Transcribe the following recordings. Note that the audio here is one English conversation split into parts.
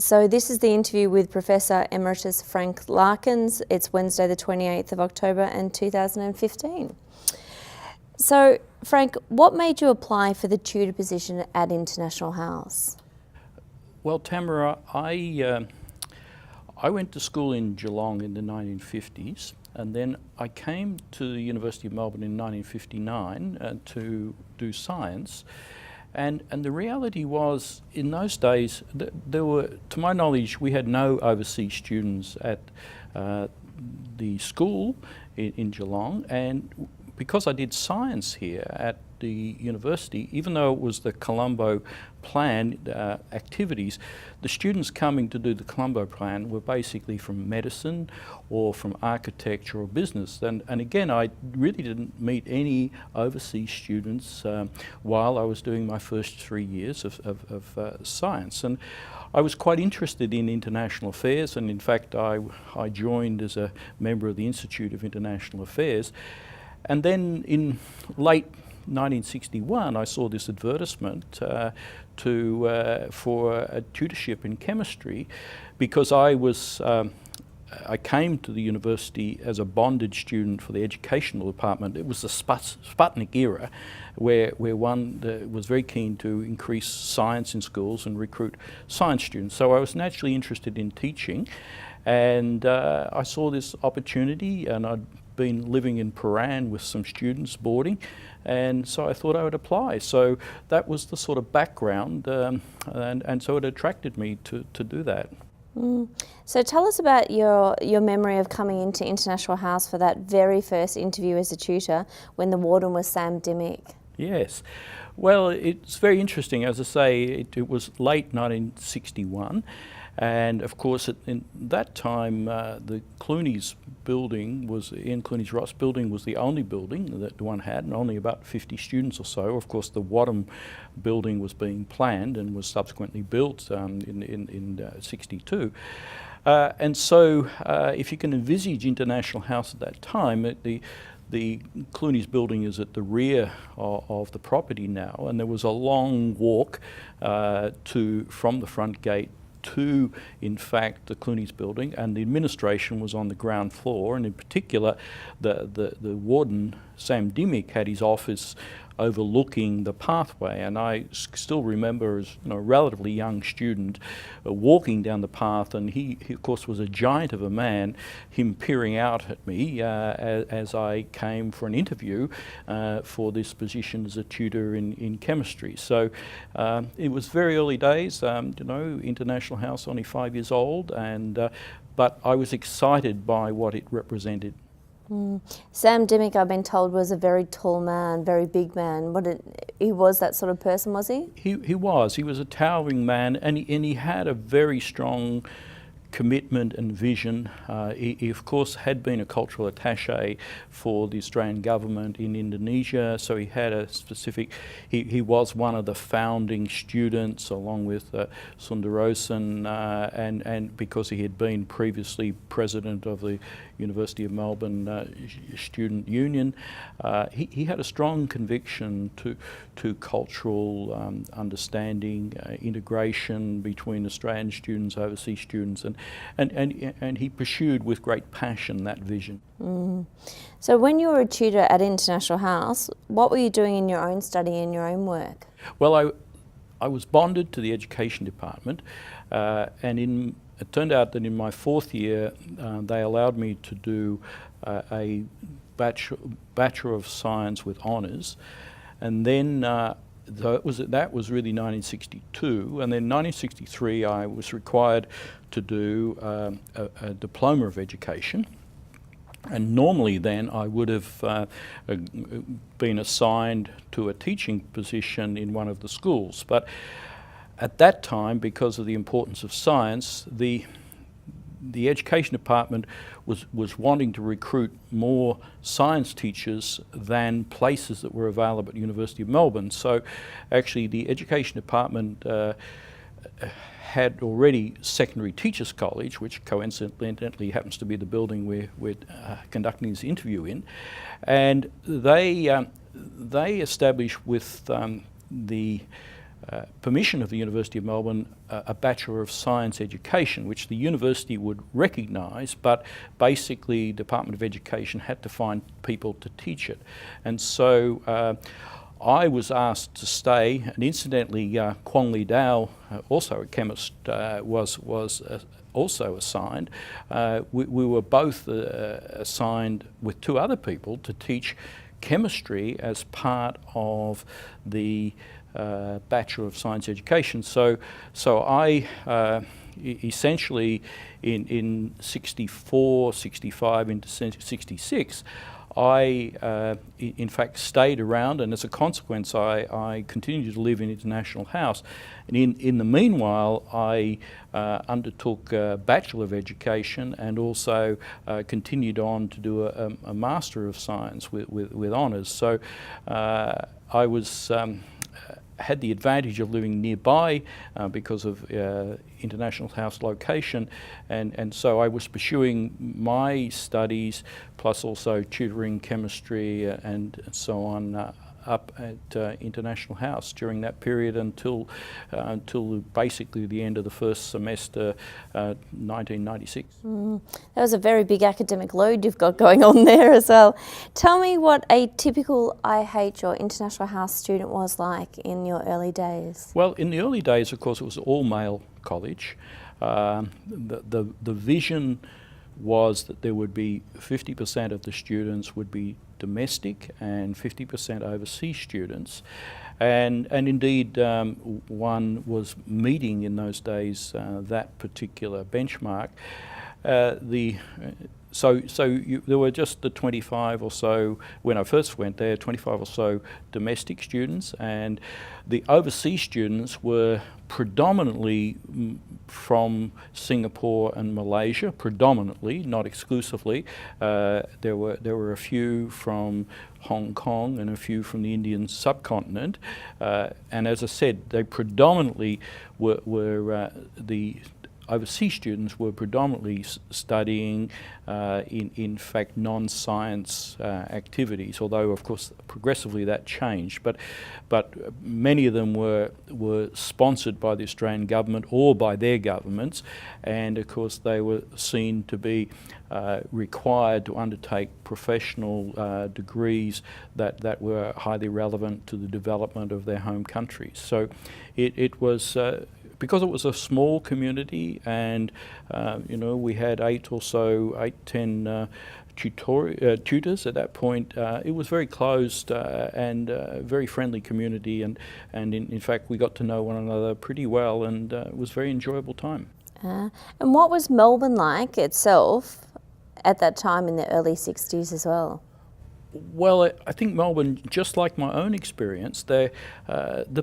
So this is the interview with Professor Emeritus Frank Larkins. It's Wednesday the 28th of October and 2015. So Frank, what made you apply for the tutor position at International House? Well, Tamara, I went to school in Geelong in the 1950s, and then I came to the University of Melbourne in 1959 to do science. And the reality was, in those days, there were, to my knowledge, we had no overseas students at the school in Geelong, and because I did science here at the university, even though it was the Colombo plan activities, the students coming to do the Colombo plan were basically from medicine or from architecture or business. And again, I really didn't meet any overseas students while I was doing my first 3 years of science. And I was quite interested in international affairs, and in fact I joined as a member of the Institute of International Affairs. And then in late 1961, I saw this advertisement for a tutorship in chemistry, because I came to the university as a bonded student for the educational department. It was the Sputnik era, where one was very keen to increase science in schools and recruit science students. So I was naturally interested in teaching, and I saw this opportunity, and I'd been living in Paran with some students boarding, and so I thought I would apply. So that was the sort of background, and so it attracted me to do that. So tell us about your memory of coming into International House for that very first interview as a tutor when the warden was Sam Dimmick. Yes, well, it's very interesting. As I say, it was late 1961. And of course, in that time, the Clooney's building Ian Clooney's Ross building was the only building that one had, and only about 50 students or so. Of course, the Wadham building was being planned and was subsequently built in '62. And so, if you can envisage International House at that time, the Clooney's building is at the rear of the property now, and there was a long walk from the front gate to, in fact, the Clooney's building, and the administration was on the ground floor, and in particular the warden, Sam Dimmick, had his office overlooking the pathway. And I still remember, as a relatively young student, walking down the path, and he of course was a giant of a man, him peering out at me as I came for an interview for this position as a tutor in chemistry. So it was very early days, International House only 5 years old, and but I was excited by what it represented. Sam Dimmick, I've been told, was a very tall man, very big man. He was that sort of person, was he? He was. He was a towering man, and he had a very strong commitment and vision. He of course had been a cultural attaché for the Australian government in Indonesia, so he had a specific, he was one of the founding students along with Sundarosan, and because he had been previously president of the University of Melbourne Student Union, he had a strong conviction to cultural understanding, integration between Australian students, overseas students, and he pursued with great passion that vision. So when you were a tutor at International House, what were you doing in your own study and your own work? Well, I was bonded to the education department, and it turned out that in my fourth year they allowed me to do a Bachelor of Science with honours, and then that was really 1962, and then 1963 I was required to do a Diploma of Education. And normally then I would have been assigned to a teaching position in one of the schools. But at that time, because of the importance of science, the education department was wanting to recruit more science teachers than places that were available at the University of Melbourne. So actually the education department had already Secondary Teachers College, which coincidentally happens to be the building we're conducting this interview in, and they established with the permission of the University of Melbourne a Bachelor of Science education, which the university would recognise, but basically Department of Education had to find people to teach it. And so I was asked to stay, and incidentally Kwong Li Dao, also a chemist, was also assigned. We were both assigned with two other people to teach chemistry as part of the Bachelor of Science education. So I essentially in 64, 65 into 66, I in fact stayed around, and as a consequence I continued to live in International House. And in the meanwhile I undertook a Bachelor of Education and also continued on to do a Master of Science with honours. So I was had the advantage of living nearby because of International House location, and so I was pursuing my studies plus also tutoring chemistry and so on up at International House during that period until basically the end of the first semester 1996. That was a very big academic load you've got going on there as well. Tell me what a typical IH or International House student was like in your early days. Well, in the early days, of course, it was all male college. The vision was that there would be 50% of the students would be domestic and 50% overseas students, and indeed one was meeting in those days that particular benchmark. There were just the 25 or so, when I first went there, 25 or so domestic students, and the overseas students were predominantly from Singapore and Malaysia, predominantly, not exclusively. There were a few from Hong Kong and a few from the Indian subcontinent, and as I said, they predominantly were the overseas students were predominantly studying in fact non-science activities, although of course progressively that changed, but many of them were sponsored by the Australian government or by their governments, and of course they were seen to be required to undertake professional degrees that were highly relevant to the development of their home countries. So it was because it was a small community, and we had 10 tutors at that point. It was very closed and very friendly community, and in fact we got to know one another pretty well, and it was a very enjoyable time. And what was Melbourne like itself at that time in the early 60s as well? Well, I think Melbourne, just like my own experience, the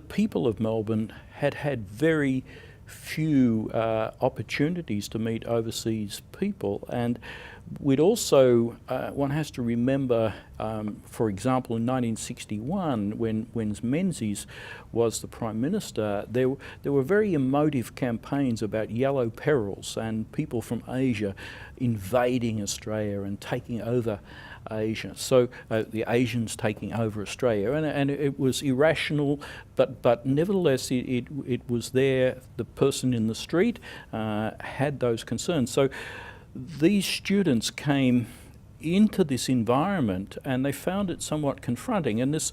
people of Melbourne had very few opportunities to meet overseas people, and we'd also, one has to remember, for example, in 1961, when Menzies was the Prime Minister, there were very emotive campaigns about yellow perils and people from Asia invading Australia and taking over Asia. So the Asians taking over Australia, and it was irrational, but nevertheless it was there. The person in the street had those concerns. So these students came into this environment and they found it somewhat confronting, and this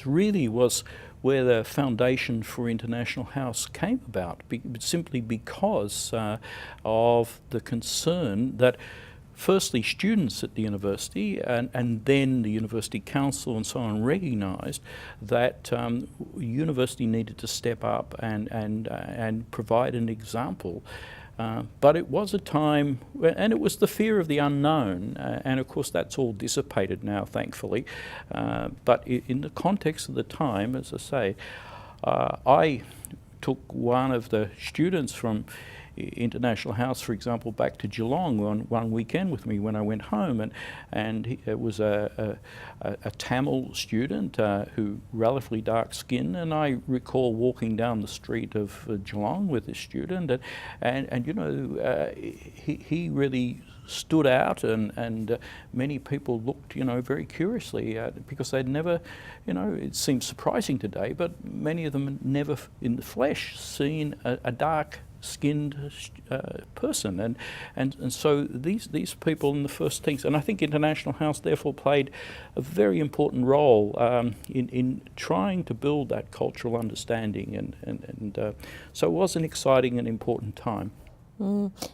really was where the foundation for International House came about, simply because of the concern that firstly students at the university and then the University Council and so on recognised that university needed to step up and provide an example. But it was a time, and it was the fear of the unknown, and of course that's all dissipated now, thankfully. But in the context of the time, as I say, I took one of the students from International House, for example, back to Geelong on one weekend with me when I went home, and it was a Tamil student who relatively dark skinned, and I recall walking down the street of Geelong with this student, and you know, he really stood out, and many people looked, you know, very curiously because they'd never, you know, it seems surprising today, but many of them had never in the flesh seen a dark-skinned person, and so these people in the first things, and I think International House therefore played a very important role in trying to build that cultural understanding, and so it was an exciting and important time.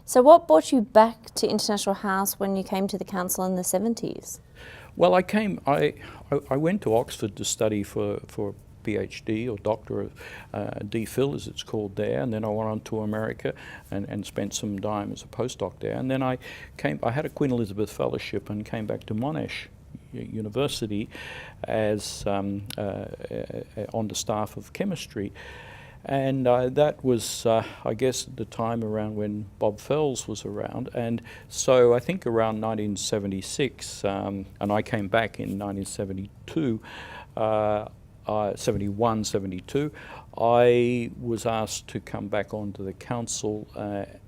So what brought you back to International House when you came to the council in the 70s? Well, I went to Oxford to study for PhD or Doctor of DPhil as it's called there, and then I went on to America and spent some time as a postdoc there, and then I had a Queen Elizabeth Fellowship and came back to Monash University as on the staff of chemistry. And that was, I guess, at the time around when Bob Fells was around. And so I think around 1976, and I came back in 1972, 71, 72, I was asked to come back onto the council,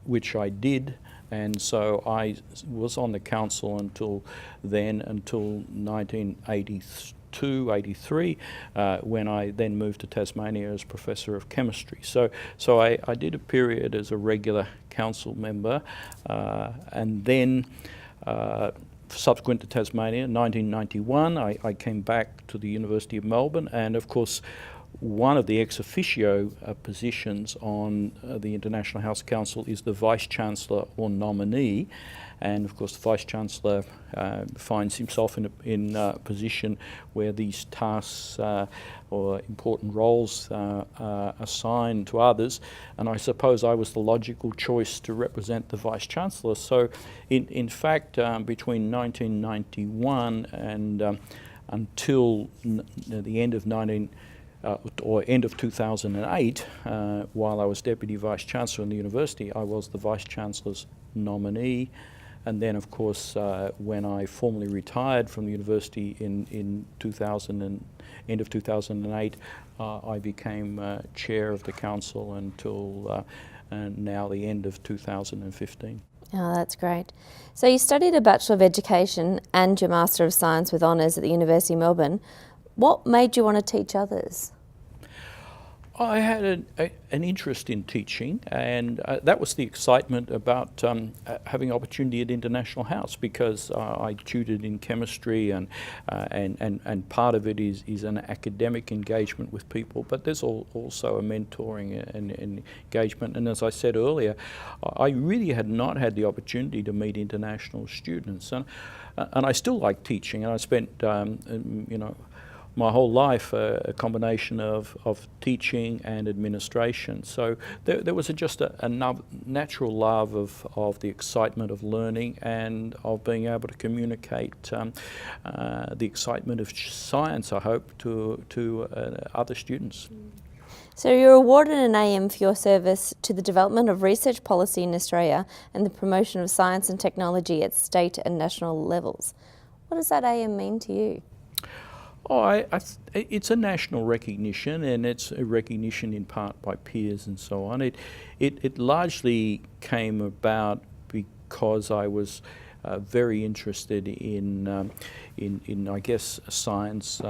which I did. And so I was on the council until 1982, 83, when I then moved to Tasmania as Professor of Chemistry. So I did a period as a regular council member, and then subsequent to Tasmania, 1991, I came back to the University of Melbourne, and of course one of the ex officio positions on the International House Council is the Vice-Chancellor or nominee, and of course the Vice-Chancellor finds himself in a position where these tasks or important roles are assigned to others, and I suppose I was the logical choice to represent the Vice-Chancellor. So in fact, between 1991 and until the end of end of 2008, while I was Deputy Vice-Chancellor in the university, I was the Vice-Chancellor's nominee. And then, of course, when I formally retired from the university in end of 2008, I became chair of the council until now the end of 2015. Oh, that's great. So you studied a Bachelor of Education and your Master of Science with honours at the University of Melbourne. What made you want to teach others? I had an interest in teaching, and that was the excitement about having opportunity at International House, because I tutored in chemistry, and part of it is an academic engagement with people, but there's also a mentoring and engagement. And as I said earlier, I really had not had the opportunity to meet international students, and I still like teaching, and I spent my whole life a combination of teaching and administration. So there was just a natural love of the excitement of learning and of being able to communicate the excitement of science, I hope, to other students. So you're awarded an AM for your service to the development of research policy in Australia and the promotion of science and technology at state and national levels. What does that AM mean to you? Oh, it's a national recognition, and it's a recognition in part by peers and so on. It largely came about because I was very interested in I guess science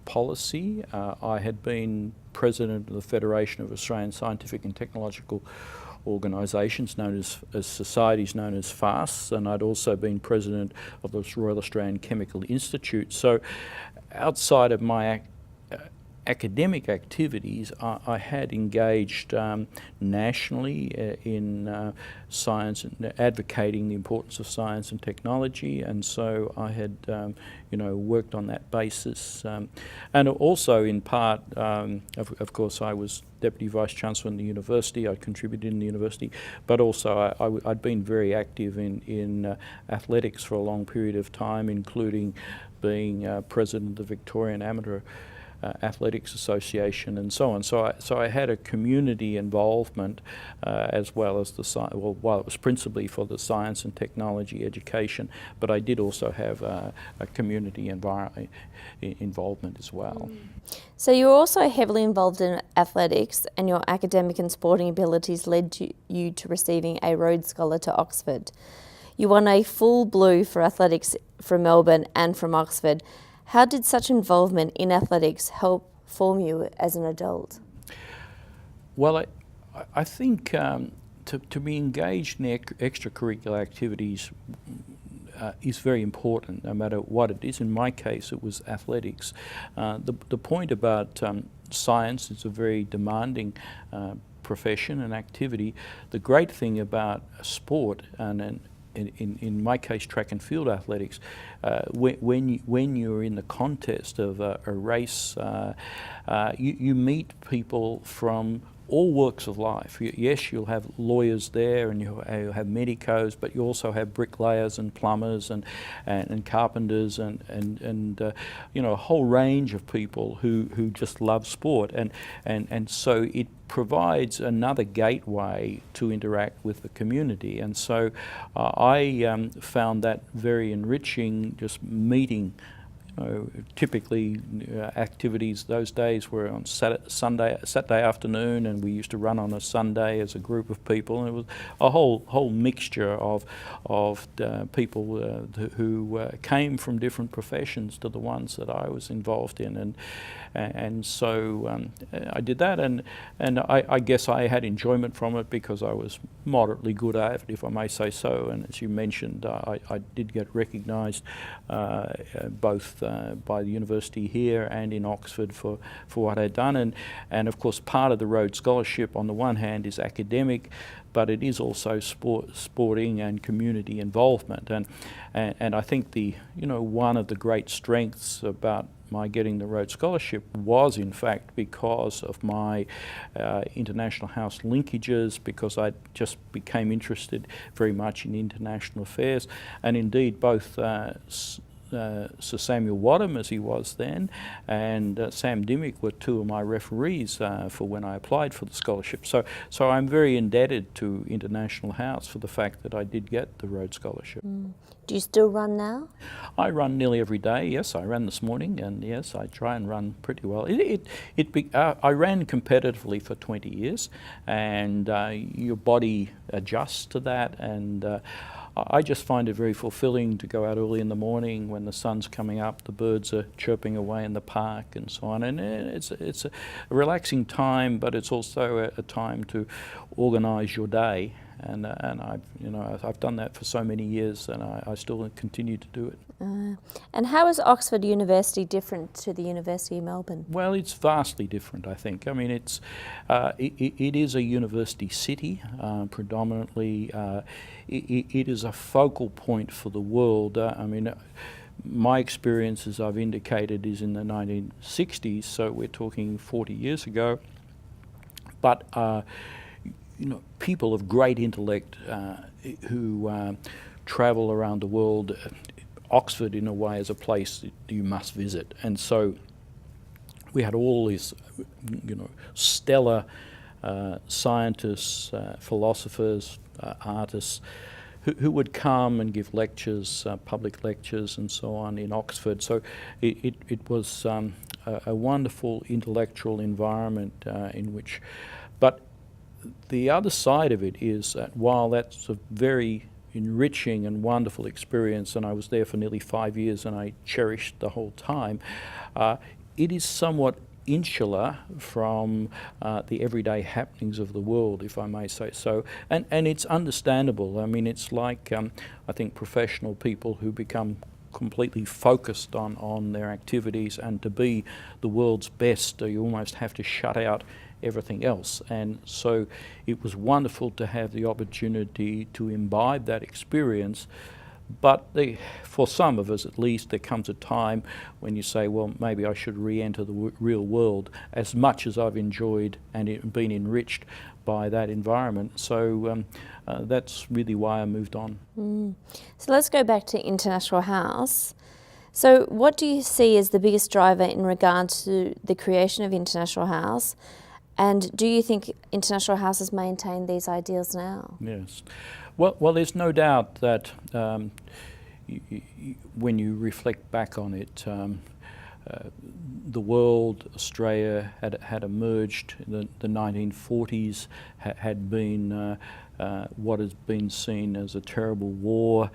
policy. I had been president of the Federation of Australian Scientific and Technological organisations, known as societies known as FAST, and I'd also been president of the Royal Australian Chemical Institute. So outside of my academic activities, I had engaged nationally in science and advocating the importance of science and technology, and so I had worked on that basis, and also in part, of course, I was Deputy Vice-Chancellor in the university. I contributed in the university, but also I'd been very active in athletics for a long period of time, including being president of the Victorian Amateur Athletics Association and so on. So I had a community involvement as well as while it was principally for the science and technology education, but I did also have a community involvement as well. So you were also heavily involved in athletics, and your academic and sporting abilities led you to receiving a Rhodes Scholar to Oxford. You won a full blue for athletics from Melbourne and from Oxford. How did such involvement in athletics help form you as an adult? Well, I think to be engaged in extracurricular activities is very important, no matter what it is. In my case, it was athletics. The point about science, it's a very demanding profession and activity. The great thing about sport, and in my case track and field athletics, when you're in the contest of a race, you meet people from all walks of life. Yes, you'll have lawyers there, and you'll have medicos, but you also have bricklayers and plumbers and carpenters and you know, a whole range of people who just love sport, and so it provides another gateway to interact with the community. And so I found that very enriching, just meeting. Typically activities those days were on Saturday afternoon, and we used to run on a Sunday as a group of people, and it was a whole mixture of people who came from different professions to the ones that I was involved in, and so I did that, and I guess I had enjoyment from it because I was moderately good at it, if I may say so. And as you mentioned, I did get recognised both by the university here and in Oxford for what I'd done, and of course part of the Rhodes Scholarship on the one hand is academic, but it is also sporting and community involvement, and I think one of the great strengths about my getting the Rhodes Scholarship was in fact because of my international house linkages, because I just became interested very much in international affairs, and indeed both Sir Samuel Wadham, as he was then, and Sam Dimmick were two of my referees for when I applied for the scholarship. So I'm very indebted to International House for the fact that I did get the Rhodes Scholarship. Do you still run now? I run nearly every day. Yes, I ran this morning, and yes, I try and run pretty well. I ran competitively for 20 years, and your body adjusts to that, and I just find it very fulfilling to go out early in the morning when the sun's coming up, the birds are chirping away in the park and so on, and it's a relaxing time, but it's also a time to organise your day, and I've done that for so many years, and I still continue to do it. And how is Oxford University different to the University of Melbourne? Well, it's vastly different, I think. I mean, it is a university city, predominantly. It is a focal point for the world. My experience, as I've indicated, is in the 1960s, so we're talking 40 years ago. But people of great intellect who travel around the world. Oxford, in a way, is a place that you must visit, and so we had all these, stellar scientists, philosophers, artists, who would come and give lectures, public lectures, and so on in Oxford. So it was a wonderful intellectual environment in which, but the other side of it is that while that's a very enriching and wonderful experience, and I was there for nearly 5 years and I cherished the whole time, it is somewhat insular from the everyday happenings of the world, if I may say so, and it's understandable. I mean, it's like I think professional people who become completely focused on their activities, and to be the world's best, you almost have to shut out everything else. And so it was wonderful to have the opportunity to imbibe that experience. But for some of us at least, there comes a time when you say, well, maybe I should re-enter the real world, as much as I've enjoyed and been enriched by that environment. So that's really why I moved on. So let's go back to International House. So what do you see as the biggest driver in regard to the creation of International House? And do you think International House has maintained these ideals now? Yes. Well, there's no doubt that when you reflect back on it, the world, Australia had emerged in the 1940s, had been what has been seen as a terrible war.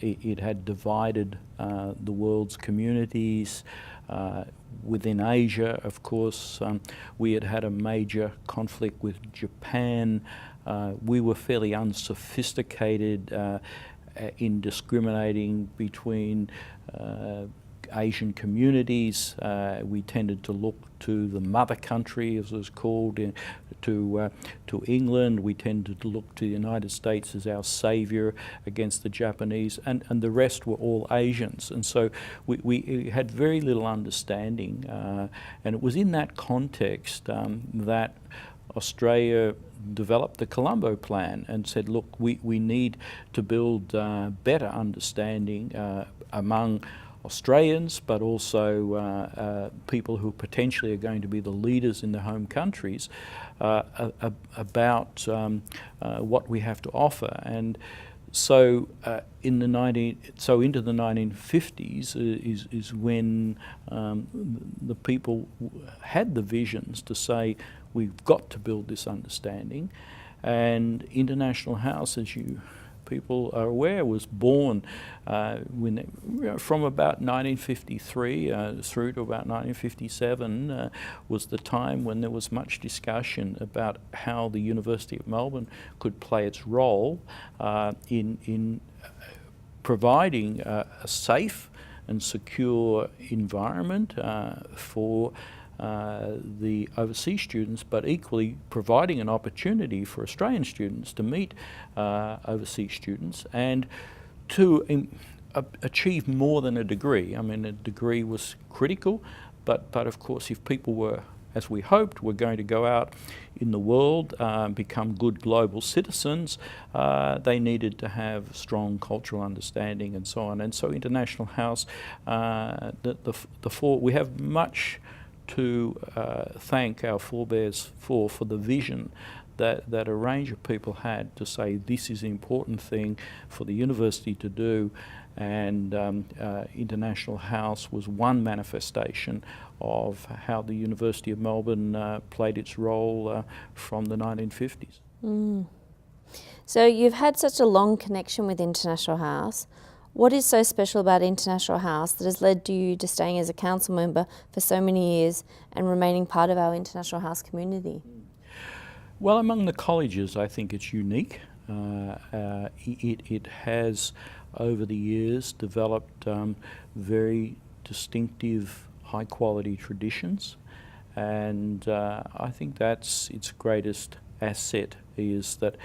It had divided the world's communities. Within Asia, of course, we had had a major conflict with Japan. We were fairly unsophisticated in discriminating between Asian communities. We tended to look to the mother country, as it was called, to England. We tended to look to the United States as our saviour against the Japanese, and the rest were all Asians. And so we had very little understanding, and it was in that context that Australia developed the Colombo Plan and said, look, we need to build better understanding among Australians, but also people who potentially are going to be the leaders in their home countries about what we have to offer. And so into the 1950s is when the people had the visions to say, we've got to build this understanding. And International House, as you people are aware, was born from about 1953 through to about 1957 was the time when there was much discussion about how the University of Melbourne could play its role in providing a safe and secure environment for the overseas students, but equally providing an opportunity for Australian students to meet overseas students and to achieve more than a degree. I mean, a degree was critical, but of course, if people were, as we hoped, were going to go out in the world, become good global citizens, they needed to have strong cultural understanding and so on. And so International House, we have much to thank our forebears for the vision that a range of people had to say this is an important thing for the university to do, and International House was one manifestation of how the University of Melbourne played its role from the 1950s. Mm. So you've had such a long connection with International House. What is so special about International House that has led to you to staying as a council member for so many years and remaining part of our International House community? Well, among the colleges, I think it's unique. It has, over the years, developed very distinctive, high-quality traditions, and I think that's its greatest asset, is that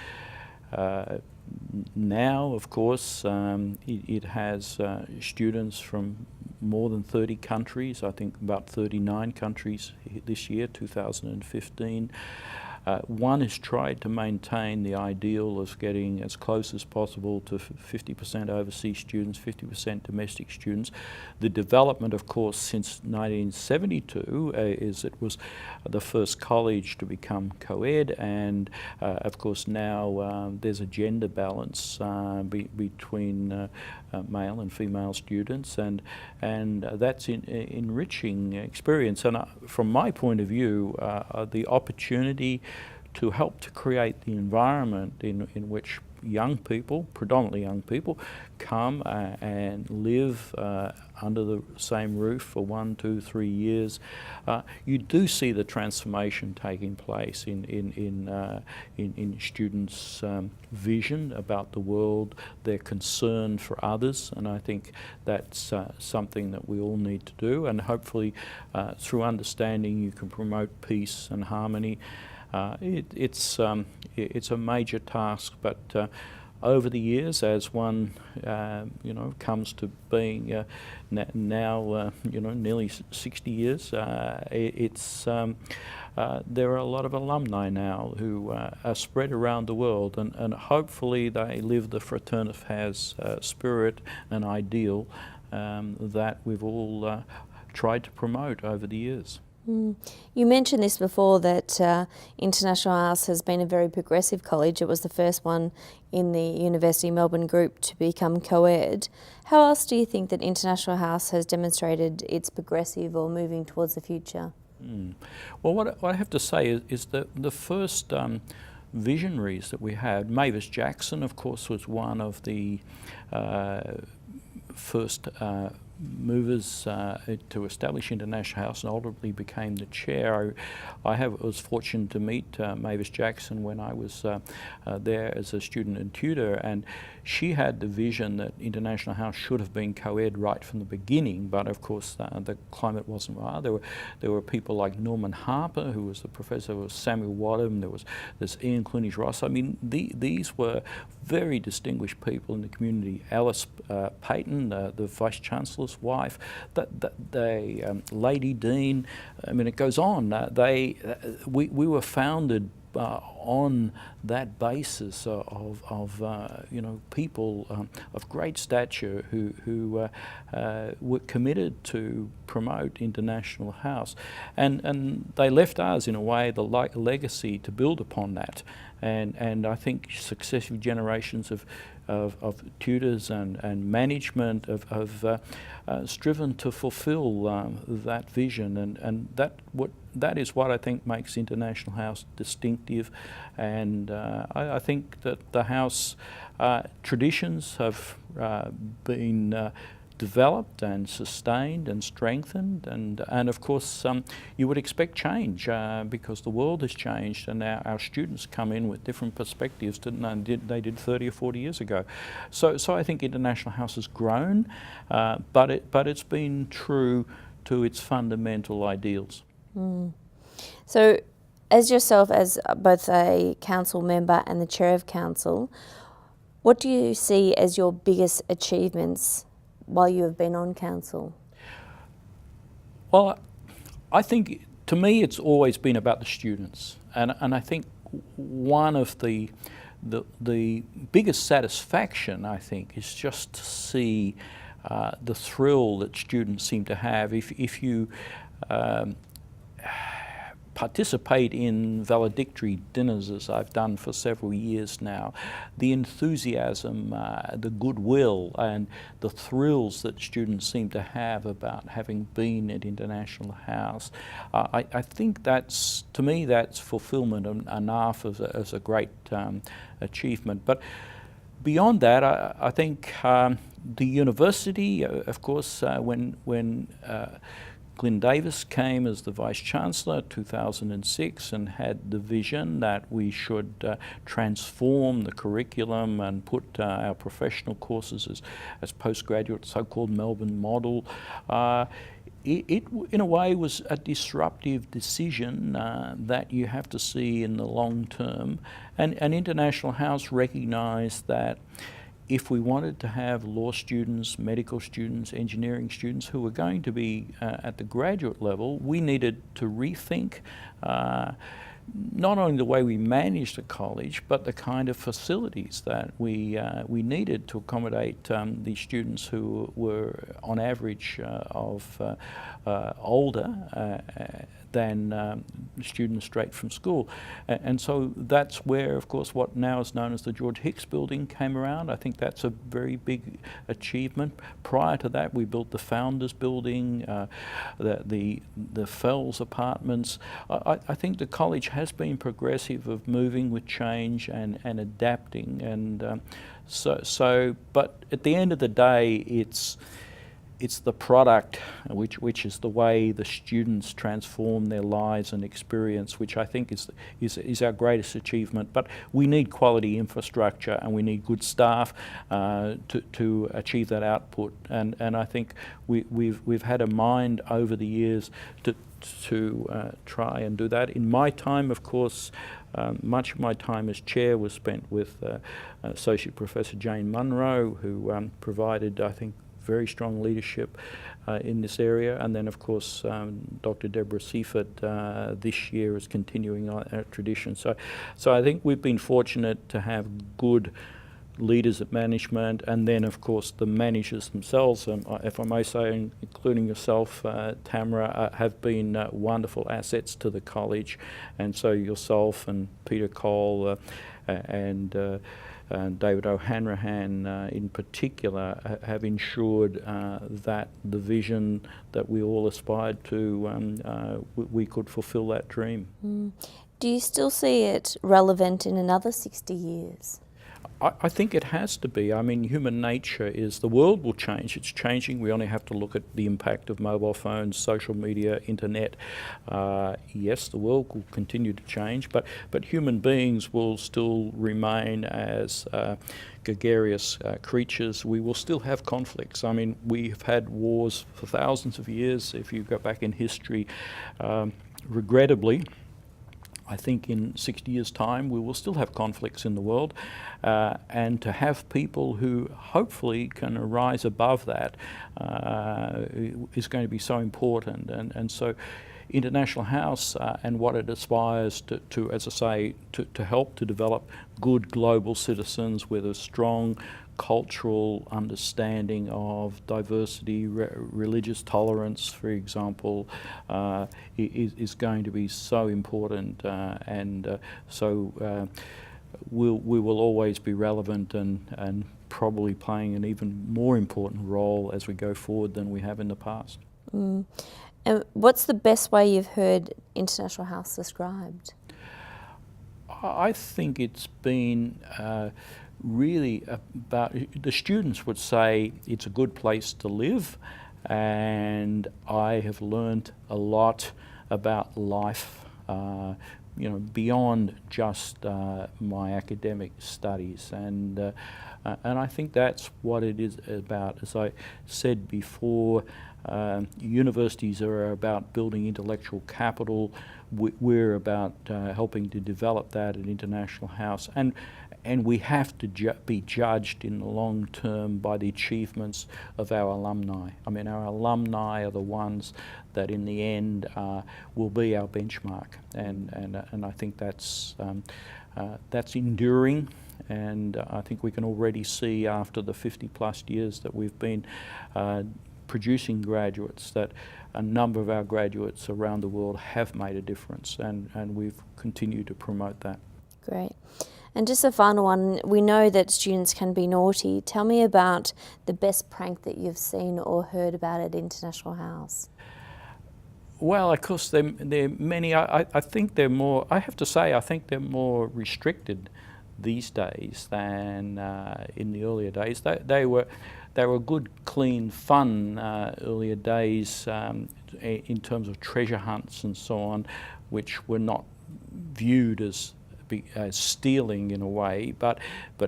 now, of course, it has students from more than 30 countries, I think about 39 countries this year, 2015. One has tried to maintain the ideal of getting as close as possible to 50% overseas students, 50% domestic students. The development, of course, since 1972 is it was the first college to become co-ed, and of course now there's a gender balance between male and female students, and that's enriching experience. And from my point of view, the opportunity to help to create the environment in which young people, predominantly young people, come and live under the same roof for 1, 2, 3 years, you do see the transformation taking place in students' vision about the world, their concern for others, and I think that's something that we all need to do, and hopefully through understanding you can promote peace and harmony. It's a major task, but over the years, as one comes to being now nearly 60 years, there are a lot of alumni now who are spread around the world, and hopefully they live the Fraternitas spirit and ideal, that we've all tried to promote over the years. You mentioned this before, that International House has been a very progressive college. It was the first one in the University of Melbourne group to become co-ed. How else do you think that International House has demonstrated its progressive or moving towards the future? Well, what I have to say is that the first visionaries that we had, Mavis Jackson, of course, was one of the first movers to establish International House, and ultimately became the chair. I was fortunate to meet Mavis Jackson when I was there as a student and tutor, and she had the vision that International House should have been co-ed right from the beginning, but of course the climate wasn't right. There were people like Norman Harper, who was the professor, there was Samuel Wadham, there's Ian Clunies-Ross. I mean, these were very distinguished people in the community. Alice Payton, the Vice-Chancellor's wife, Lady Dean, I mean, it goes on. We were founded on that basis of people of great stature who were committed to promote International House, and they left us in a way the legacy to build upon that, and I think successive generations of tutors and management have striven to fulfil that vision, and that is what I think makes International House distinctive, and I think that the house traditions have been developed and sustained and strengthened, and of course you would expect change because the world has changed, and our students come in with different perspectives than they did 30 or 40 years ago. So I think International House has grown, but it's been true to its fundamental ideals. So as yourself, as both a council member and the chair of council, what do you see as your biggest achievements while you have been on council? Well, I think to me it's always been about the students, and I think one of the biggest satisfaction, I think, is just to see the thrill that students seem to have if you participate in valedictory dinners, as I've done for several years now. The enthusiasm, the goodwill, and the thrills that students seem to have about having been at International House, I think that's, to me, that's fulfilment enough as a great achievement. But beyond that, I think the university, of course, when Glyn Davis came as the Vice-Chancellor in 2006 and had the vision that we should transform the curriculum and put our professional courses as postgraduate, so-called Melbourne model. It, in a way, was a disruptive decision that you have to see in the long term. And International House recognised that if we wanted to have law students, medical students, engineering students who were going to be at the graduate level, we needed to rethink not only the way we managed the college, but the kind of facilities that we needed to accommodate these students who were, on average, older than students straight from school. And so that's where, of course, what now is known as the George Hicks building came around. I think that's a very big achievement. Prior to that, we built the Founders building, the Fells apartments. I think the college has been progressive of moving with change and adapting. And but at the end of the day, it's the product, which is the way the students transform their lives and experience, which I think is our greatest achievement. But we need quality infrastructure and we need good staff to achieve that output. And I think we've had a mind over the years to try and do that. In my time, of course, much of my time as chair was spent with Associate Professor Jane Munro, who provided, I think, very strong leadership in this area, and then of course Dr. Deborah Seifert this year is continuing our tradition. So I think we've been fortunate to have good leaders at management, and then of course the managers themselves, if I may say, including yourself, Tamara, have been wonderful assets to the college. And so yourself and Peter Cole and David O'Hanrahan in particular have ensured that the vision that we all aspired to, we could fulfil that dream. Do you still see it relevant in another 60 years? I think it has to be. I mean, human nature is the world will change. It's changing. We only have to look at the impact of mobile phones, social media, internet. Yes, the world will continue to change, but human beings will still remain as gregarious creatures. We will still have conflicts. I mean, we've had wars for thousands of years. If you go back in history, regrettably, I think in 60 years' time we will still have conflicts in the world, and to have people who hopefully can rise above that is going to be so important. And so International House and what it aspires to, as I say, to help to develop good global citizens with a strong cultural understanding of diversity, religious tolerance, for example, is going to be so important, and so we will always be relevant and probably playing an even more important role as we go forward than we have in the past. And what's the best way you've heard International House described? I think it's been really about, the students would say it's a good place to live, and I have learnt a lot about life, beyond just my academic studies, and I think that's what it is about. As I said before, universities are about building intellectual capital. We're about helping to develop that at International House, and we have to be judged in the long term by the achievements of our alumni. I mean, our alumni are the ones that in the end will be our benchmark, and I think that's enduring, and I think we can already see after the 50 plus years that we've been producing graduates that a number of our graduates around the world have made a difference, and we've continued to promote that. Great. And just a final one, we know that students can be naughty. Tell me about the best prank that you've seen or heard about at International House. Well, of course, there are many. I think they're more, I have to say, I think they're more restricted these days than in the earlier days. They were good, clean, fun earlier days in terms of treasure hunts and so on, which were not viewed as stealing in a way, but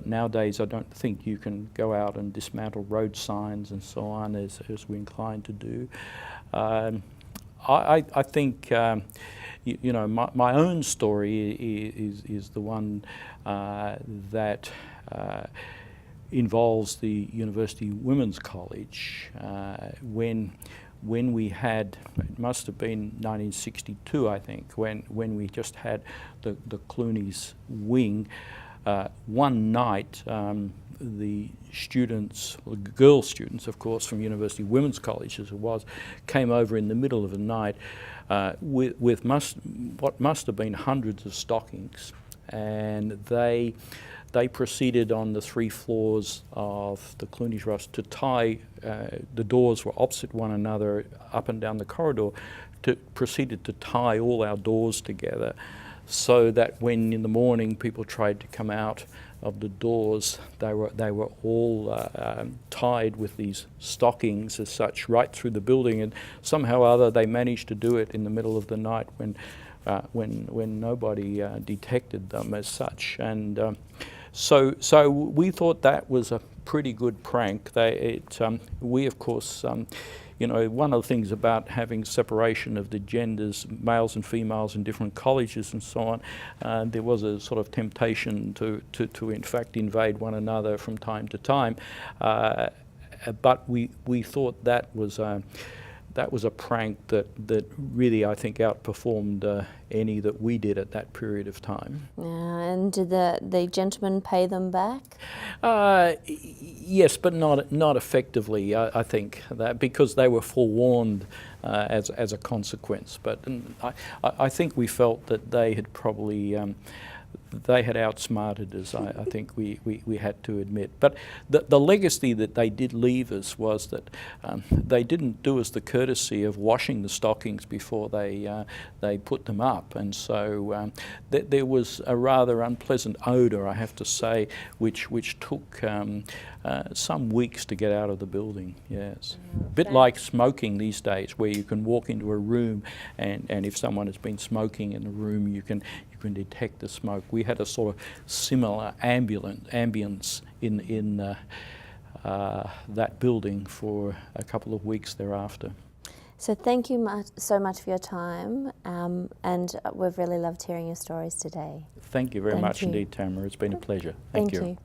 nowadays I don't think you can go out and dismantle road signs and so on as we're inclined to do. I think my own story is the one that involves the University Women's College when we had, it must have been 1962, I think, when we just had the Clooney's wing. One night, the students, well, girl students, of course, from University Women's College, as it was, came over in the middle of the night with what must have been hundreds of stockings, and they proceeded on the 3 floors of the Clooney's Ross to tie, the doors were opposite one another up and down the corridor, proceeded to tie all our doors together so that when in the morning people tried to come out of the doors, they were all tied with these stockings as such right through the building, and somehow or other they managed to do it in the middle of the night when nobody detected them as such. And so we thought that was a pretty good prank. We of course, one of the things about having separation of the genders, males and females in different colleges and so on, there was a sort of temptation to in fact invade one another from time to time. But we thought that was that was a prank that really, I think, outperformed any that we did at that period of time. And did the gentleman pay them back? Yes, but not effectively. I think that because they were forewarned as a consequence. But I think we felt that they had probably they had outsmarted us. I think we had to admit. But the legacy that they did leave us was that they didn't do us the courtesy of washing the stockings before they put them up, and so there was a rather unpleasant odour, I have to say, which took some weeks to get out of the building. Yes, a bit like smoking these days, where you can walk into a room and if someone has been smoking in the room, you can detect the smoke. We had a sort of similar ambience in that building for a couple of weeks thereafter. So thank you so much for your time, and we've really loved hearing your stories today. Thank you very much indeed, Tamara. It's been a pleasure. Thank you.